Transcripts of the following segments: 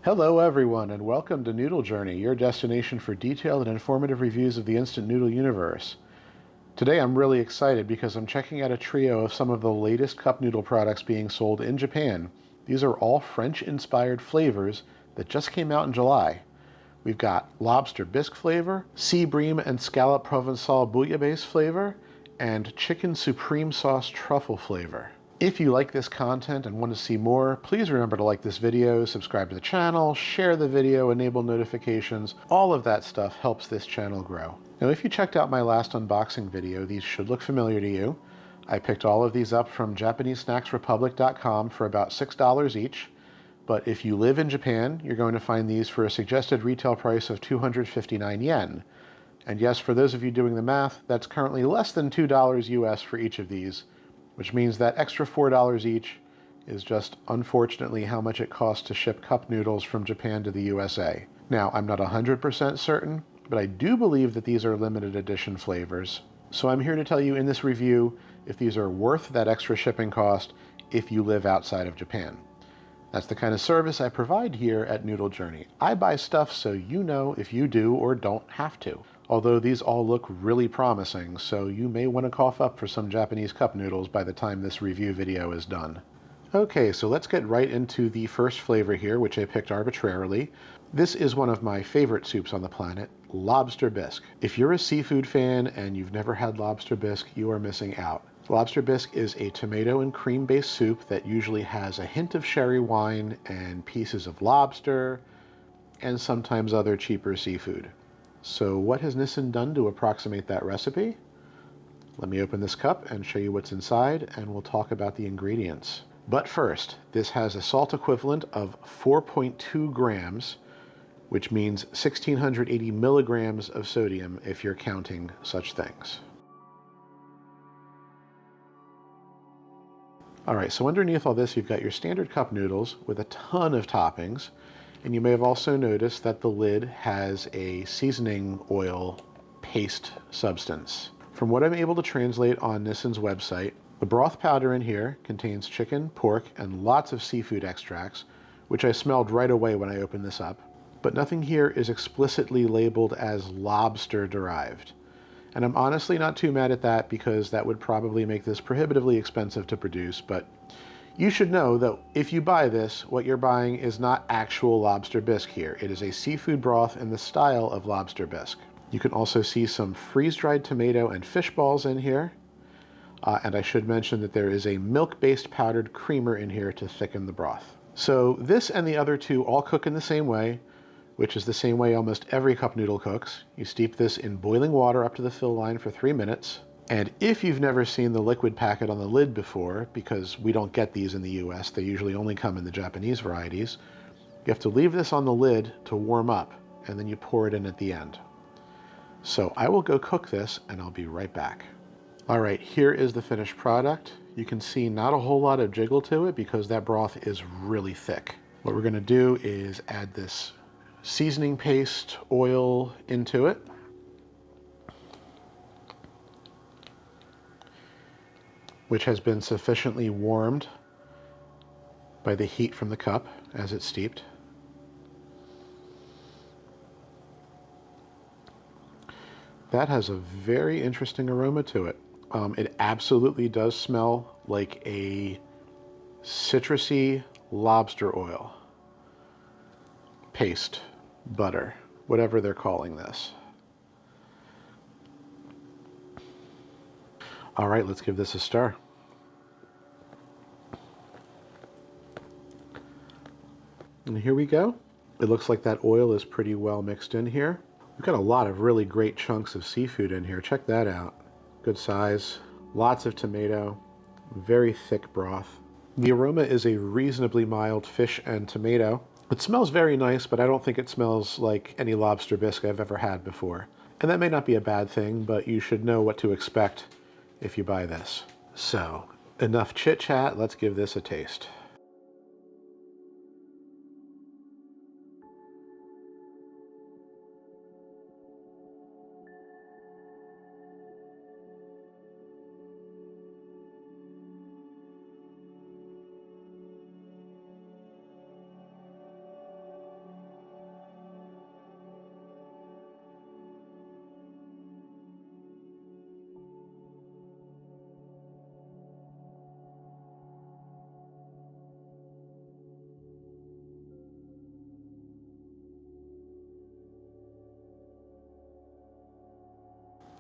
Hello everyone and welcome to Noodle Journey, your destination for detailed and informative reviews of the instant noodle universe. Today I'm really excited because I'm checking out a trio of some of the latest cup noodle products being sold in Japan. These are all French-inspired flavors that just came out in July. We've got Lobster Bisque flavor, Bream Scallop Bouillabaisse flavor, and Chicken Supreme Sauce Truffle flavor. If you like this content and want to see more, please remember to like this video, subscribe to the channel, share the video, enable notifications. All of that stuff helps this channel grow. Now, if you checked out my last unboxing video, these should look familiar to you. I picked all of these up from JapaneseSnacksRepublic.com for about $6 each. But if you live in Japan, you're going to find these for a suggested retail price of 259 yen. And yes, for those of you doing the math, that's currently less than $2 US for each of these, which means that extra $4 each is just unfortunately how much it costs to ship cup noodles from Japan to the USA. Now, I'm not 100% certain, but I do believe that these are limited edition flavors. So I'm here to tell you in this review if these are worth that extra shipping cost if you live outside of Japan. That's the kind of service I provide here at Noodle Journey. I buy stuff so you know if you do or don't have to. Although these all look really promising, so you may want to cough up for some Japanese cup noodles by the time this review video is done. Okay, so let's get right into the first flavor here, which I picked arbitrarily. This is one of my favorite soups on the planet, Lobster Bisque. If you're a seafood fan and you've never had Lobster Bisque, you are missing out. Lobster Bisque is a tomato and cream-based soup that usually has a hint of sherry wine and pieces of lobster, and sometimes other cheaper seafood. So what has Nissin done to approximate that recipe? Let me open this cup and show you what's inside, and we'll talk about the ingredients. But first, this has a salt equivalent of 4.2 grams, which means 1,680 milligrams of sodium if you're counting such things. All right, so underneath all this, you've got your standard cup noodles with a ton of toppings. And you may have also noticed that the lid has a seasoning oil paste substance. From what I'm able to translate on Nissin's website, the broth powder in here contains chicken, pork, and lots of seafood extracts, which I smelled right away when I opened this up. But nothing here is explicitly labeled as lobster derived. And I'm honestly not too mad at that because that would probably make this prohibitively expensive to produce, but you should know that if you buy this, what you're buying is not actual lobster bisque here. It is a seafood broth in the style of lobster bisque. You can also see some freeze-dried tomato and fish balls in here. And I should mention that there is a milk-based powdered creamer in here to thicken the broth. So this and the other two all cook in the same way, which is the same way almost every cup noodle cooks. You steep this in boiling water up to the fill line for 3 minutes. And if you've never seen the liquid packet on the lid before, because we don't get these in the US, they usually only come in the Japanese varieties, you have to leave this on the lid to warm up, and then you pour it in at the end. So I will go cook this, and I'll be right back. All right, here is the finished product. You can see not a whole lot of jiggle to it because that broth is really thick. What we're gonna do is add this seasoning paste oil into it. Which has been sufficiently warmed by the heat from the cup as it's steeped. That has a very interesting aroma to it. It absolutely does smell like a citrusy lobster oil, paste, butter, whatever they're calling this. All right, let's give this a stir. And here we go. It looks like that oil is pretty well mixed in here. We've got a lot of really great chunks of seafood in here. Check that out. Good size. Lots of tomato. Very thick broth. The aroma is a reasonably mild fish and tomato. It smells very nice, but I don't think it smells like any lobster bisque I've ever had before. And that may not be a bad thing, but you should know what to expect if you buy this. So, enough chit chat, let's give this a taste.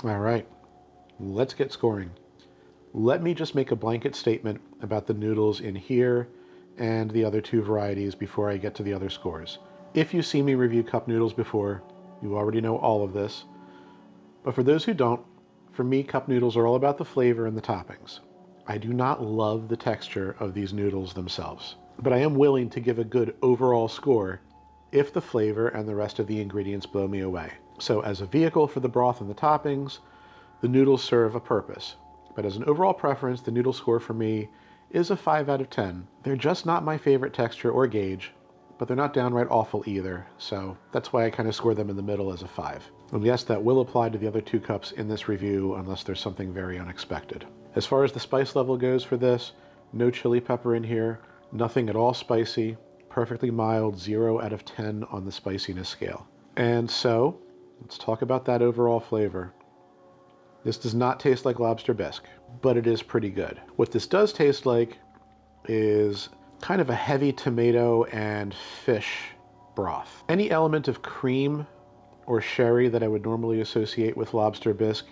All right, let's get scoring. Let me just make a blanket statement about the noodles in here and the other two varieties before I get to the other scores. If you see me review cup noodles before, you already know all of this. But for those who don't, for me, cup noodles are all about the flavor and the toppings. I do not love the texture of these noodles themselves, but I am willing to give a good overall score if the flavor and the rest of the ingredients blow me away. So as a vehicle for the broth and the toppings, the noodles serve a purpose. But as an overall preference, the noodle score for me is a 5 out of 10. They're just not my favorite texture or gauge, but they're not downright awful either, so that's why I kind of score them in the middle as a 5. And yes, that will apply to the other two cups in this review unless there's something very unexpected. As far as the spice level goes for this, no chili pepper in here, nothing at all spicy, perfectly mild, 0 out of 10 on the spiciness scale. And so, let's talk about that overall flavor. This does not taste like Lobster Bisque, but it is pretty good. What this does taste like is kind of a heavy tomato and fish broth. Any element of cream or sherry that I would normally associate with Lobster Bisque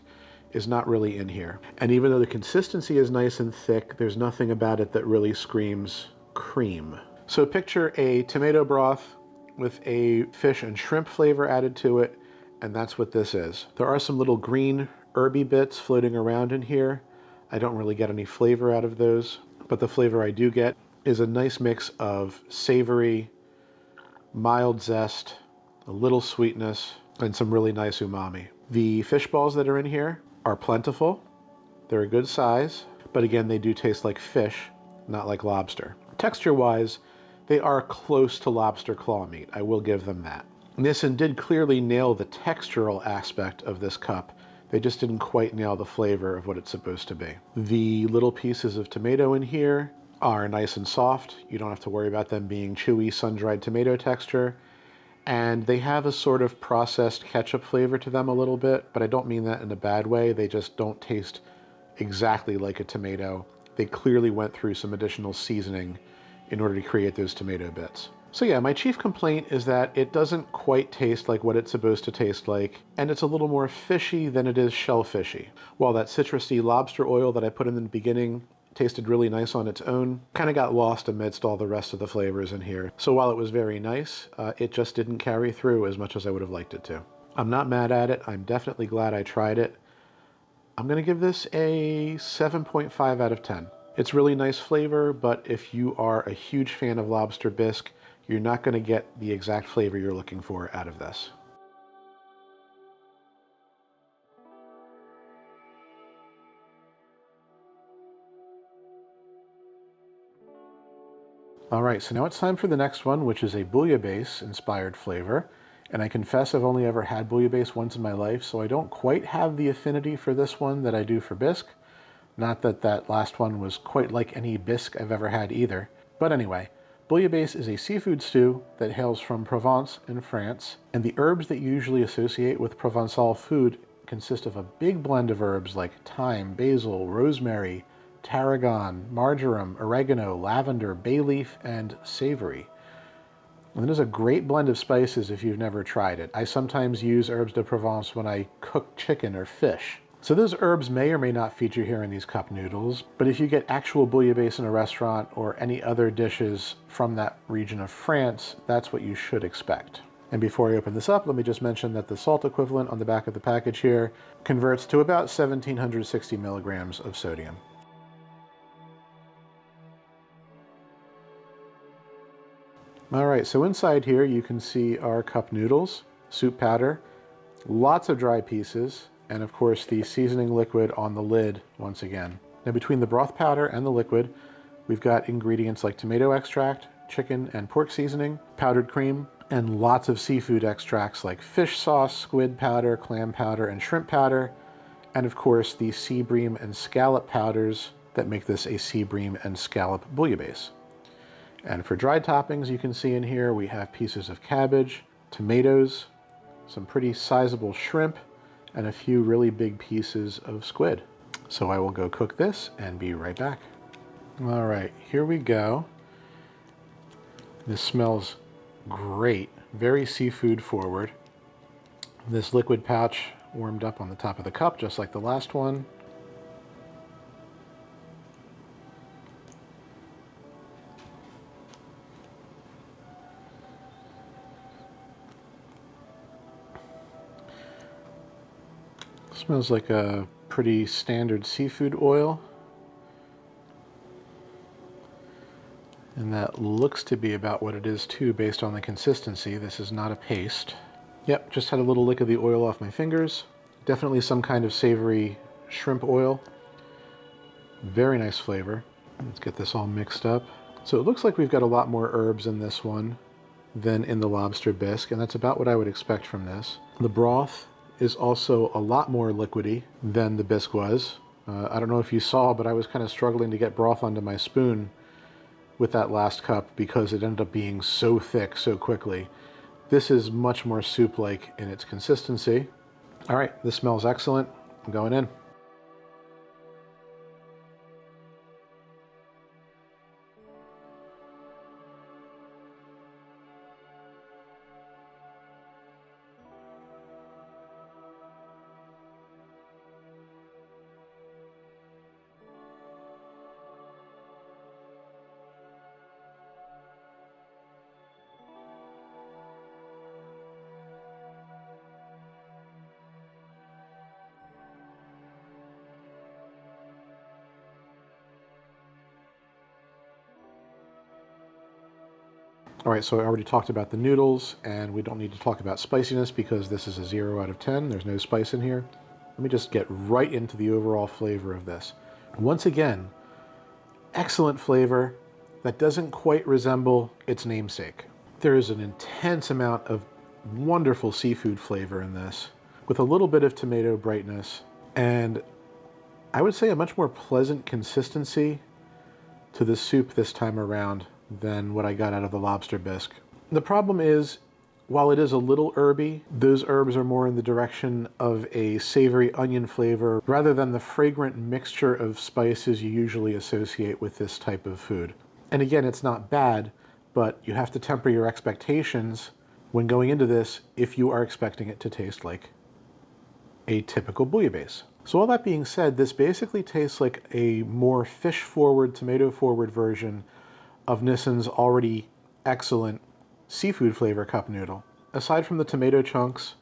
is not really in here. And even though the consistency is nice and thick, there's nothing about it that really screams cream. So picture a tomato broth with a fish and shrimp flavor added to it, and that's what this is. There are some little green herby bits floating around in here. I don't really get any flavor out of those, but the flavor I do get is a nice mix of savory, mild zest, a little sweetness, and some really nice umami. The fish balls that are in here are plentiful. They're a good size, but again, they do taste like fish, not like lobster. Texture-wise, they are close to lobster claw meat. I will give them that. Nissin did clearly nail the textural aspect of this cup. They just didn't quite nail the flavor of what it's supposed to be. The little pieces of tomato in here are nice and soft. You don't have to worry about them being chewy, sun-dried tomato texture. And they have a sort of processed ketchup flavor to them a little bit, but I don't mean that in a bad way. They just don't taste exactly like a tomato. They clearly went through some additional seasoning in order to create those tomato bits. So yeah, my chief complaint is that it doesn't quite taste like what it's supposed to taste like, and it's a little more fishy than it is shellfishy. While that citrusy lobster oil that I put in the beginning tasted really nice on its own, kind of got lost amidst all the rest of the flavors in here. So while it was very nice, it just didn't carry through as much as I would have liked it to. I'm not mad at it. I'm definitely glad I tried it. I'm going to give this a 7.5 out of 10. It's really nice flavor, but if you are a huge fan of Lobster Bisque, you're not going to get the exact flavor you're looking for out of this. All right, so now it's time for the next one, which is a bouillabaisse inspired flavor. And I confess I've only ever had bouillabaisse once in my life, so I don't quite have the affinity for this one that I do for bisque. Not that that last one was quite like any bisque I've ever had either. But anyway, bouillabaisse is a seafood stew that hails from Provence in France, and the herbs that you usually associate with Provençal food consist of a big blend of herbs like thyme, basil, rosemary, tarragon, marjoram, oregano, lavender, bay leaf, and savory. And it is a great blend of spices if you've never tried it. I sometimes use herbs de Provence when I cook chicken or fish. So those herbs may or may not feature here in these cup noodles, but if you get actual bouillabaisse in a restaurant or any other dishes from that region of France, that's what you should expect. And before I open this up, let me just mention that the salt equivalent on the back of the package here converts to about 1,760 milligrams of sodium. All right, so inside here you can see our cup noodles, soup powder, lots of dry pieces, and of course the seasoning liquid on the lid once again. Now between the broth powder and the liquid, we've got ingredients like tomato extract, chicken and pork seasoning, powdered cream, and lots of seafood extracts like fish sauce, squid powder, clam powder, and shrimp powder, and of course the sea bream and scallop powders that make this a sea bream and scallop bouillabaisse. And for dried toppings, you can see in here we have pieces of cabbage, tomatoes, some pretty sizable shrimp, and a few really big pieces of squid. So I will go cook this and be right back. All right, here we go. This smells great, very seafood forward. This liquid pouch warmed up on the top of the cup, just like the last one. Smells like a pretty standard seafood oil. And that looks to be about what it is too, based on the consistency. This is not a paste. Yep, just had a little lick of the oil off my fingers. Definitely some kind of savory shrimp oil. Very nice flavor. Let's get this all mixed up. So it looks like we've got a lot more herbs in this one than in the Lobster Bisque, and that's about what I would expect from this. The broth is also a lot more liquidy than the bisque was. I don't know if you saw, but I was kind of struggling to get broth onto my spoon with that last cup because it ended up being so thick so quickly. This is much more soup-like in its consistency. All right, this smells excellent. I'm going in. All right, so I already talked about the noodles, and we don't need to talk about spiciness because this is a 0 out of 10. There's no spice in here. Let me just get right into the overall flavor of this. Once again, excellent flavor that doesn't quite resemble its namesake. There is an intense amount of wonderful seafood flavor in this, with a little bit of tomato brightness, and I would say a much more pleasant consistency to the soup this time around than what I got out of the Lobster Bisque. The problem is, while it is a little herby, those herbs are more in the direction of a savory onion flavor rather than the fragrant mixture of spices you usually associate with this type of food. And again, it's not bad, but you have to temper your expectations when going into this if you are expecting it to taste like a typical bouillabaisse. So all that being said, this basically tastes like a more fish-forward, tomato-forward version of Nissin's already excellent seafood flavor cup noodle. Aside from the tomato chunks,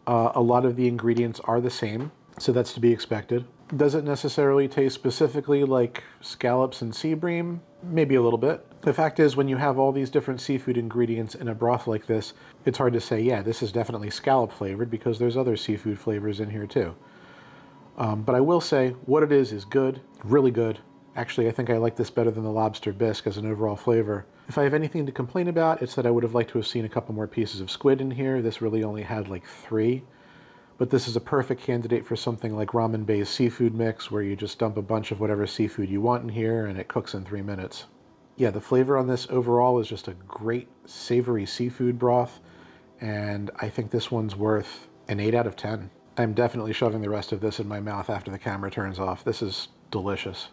a lot of the ingredients are the same, so that's to be expected. Does it necessarily taste specifically like scallops and sea bream? Maybe a little bit. The fact is, when you have all these different seafood ingredients in a broth like this, it's hard to say, yeah, this is definitely scallop flavored, because there's other seafood flavors in here too. But I will say, what it is good, really good. Actually, I think I like this better than the Lobster Bisque as an overall flavor. If I have anything to complain about, it's that I would have liked to have seen a couple more pieces of squid in here. This really only had like 3. But this is a perfect candidate for something like Ramen Bay's seafood mix, where you just dump a bunch of whatever seafood you want in here and it cooks in 3 minutes. Yeah, the flavor on this overall is just a great savory seafood broth, and I think this one's worth an 8 out of 10. I'm definitely shoving the rest of this in my mouth after the camera turns off. This is delicious.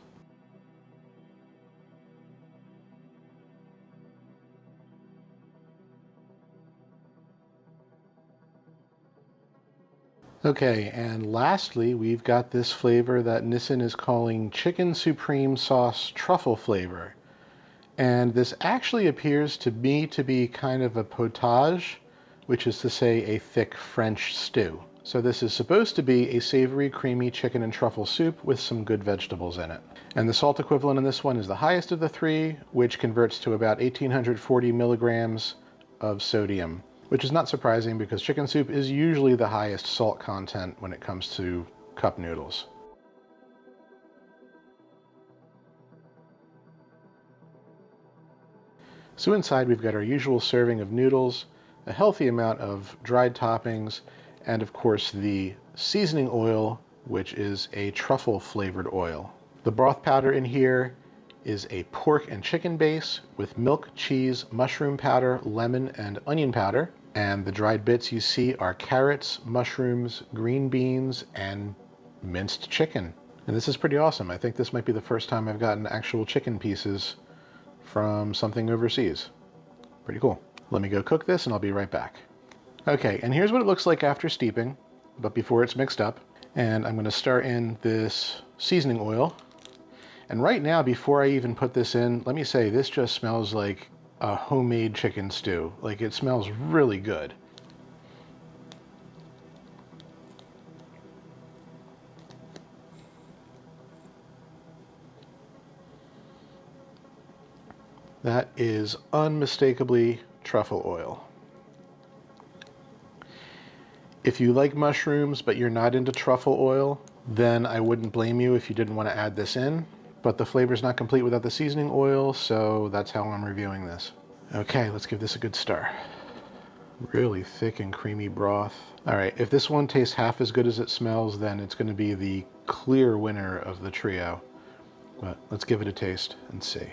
Okay, and lastly, we've got this flavor that Nissin is calling Chicken Supreme Sauce Truffle flavor. And this actually appears to me to be kind of a potage, which is to say a thick French stew. So this is supposed to be a savory, creamy chicken and truffle soup with some good vegetables in it. And the salt equivalent in this one is the highest of the 3, which converts to about 1,840 milligrams of sodium, which is not surprising because chicken soup is usually the highest salt content when it comes to cup noodles. So inside we've got our usual serving of noodles, a healthy amount of dried toppings, and of course the seasoning oil, which is a truffle flavored oil. The broth powder in here is a pork and chicken base with milk, cheese, mushroom powder, lemon, and onion powder. And the dried bits you see are carrots, mushrooms, green beans, and minced chicken. And this is pretty awesome. I think this might be the first time I've gotten actual chicken pieces from something overseas. Pretty cool. Let me go cook this and I'll be right back. Okay, and here's what it looks like after steeping. but before it's mixed up. And I'm going to stir in this seasoning oil. And right now, before I even put this in, let me say this just smells like a homemade chicken stew. Like, it smells really good. That is unmistakably truffle oil. If you like mushrooms, but you're not into truffle oil, then I wouldn't blame you if you didn't want to add this in. But the flavor's not complete without the seasoning oil, so that's how I'm reviewing this. Okay, let's give this a good stir. Really thick and creamy broth. All right, if this one tastes half as good as it smells, then it's going to be the clear winner of the trio. But let's give it a taste and see.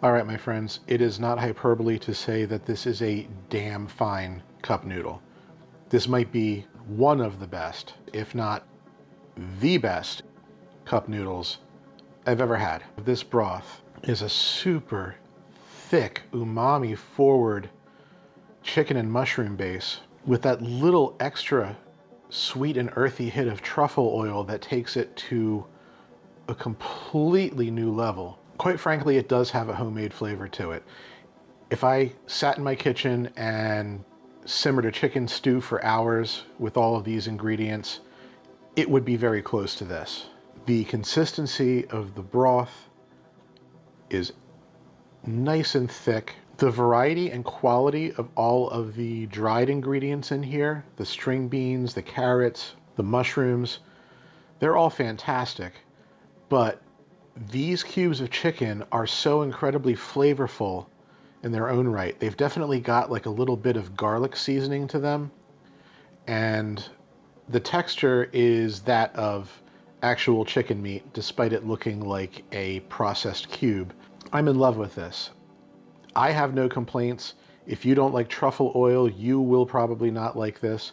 All right, my friends, it is not hyperbole to say that this is a damn fine cup noodle. This might be one of the best, if not the best, cup noodles I've ever had. This broth is a super thick, umami-forward chicken and mushroom base with that little extra sweet and earthy hit of truffle oil that takes it to a completely new level. Quite frankly, it does have a homemade flavor to it. If I sat in my kitchen and simmered a chicken stew for hours with all of these ingredients, it would be very close to this. The consistency of the broth is nice and thick. The variety and quality of all of the dried ingredients in here, the string beans, the carrots, the mushrooms, they're all fantastic. But these cubes of chicken are so incredibly flavorful in their own right. They've definitely got like a little bit of garlic seasoning to them. And the texture is that of actual chicken meat, despite it looking like a processed cube. I'm in love with this. I have no complaints. If you don't like truffle oil, you will probably not like this.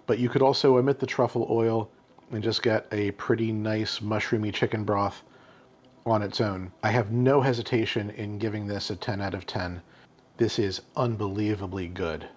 But you could also omit the truffle oil and just get a pretty nice mushroomy chicken broth on its own. I have no hesitation in giving this a 10 out of 10. This is unbelievably good.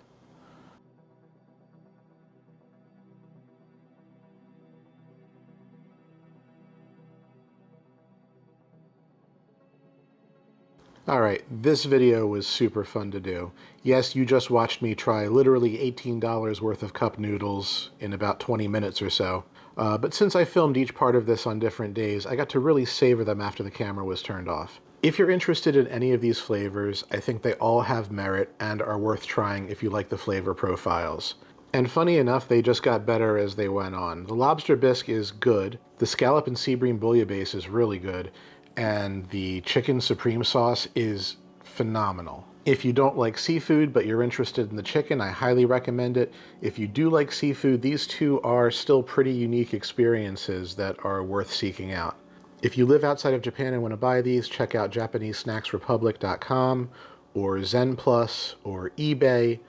All right, this video was super fun to do. Yes, you just watched me try literally $18 worth of cup noodles in about 20 minutes or so. But since I filmed each part of this on different days, I got to really savor them after the camera was turned off. If you're interested in any of these flavors, I think they all have merit and are worth trying if you like the flavor profiles. And funny enough, they just got better as they went on. The Lobster Bisque is good, the Scallop and Bream Bouillabaisse is really good, and the Chicken Supreme Sauce is phenomenal. If you don't like seafood, but you're interested in the chicken, I highly recommend it. If you do like seafood, these two are still pretty unique experiences that are worth seeking out. If you live outside of Japan and want to buy these, check out JapaneseSnacksRepublic.com or Zen Plus or eBay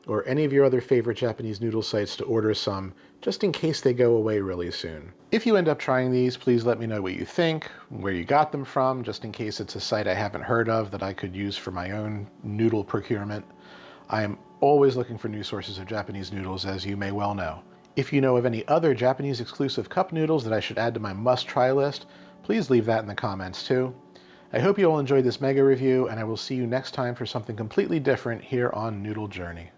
or any of your other favorite Japanese noodle sites to order some, just in case they go away really soon. If you end up trying these, please let me know what you think, where you got them from, just in case it's a site I haven't heard of that I could use for my own noodle procurement. I am always looking for new sources of Japanese noodles, as you may well know. If you know of any other Japanese exclusive cup noodles that I should add to my must-try list, please leave that in the comments too. I hope you all enjoyed this mega review, and I will see you next time for something completely different here on Noodle Journey.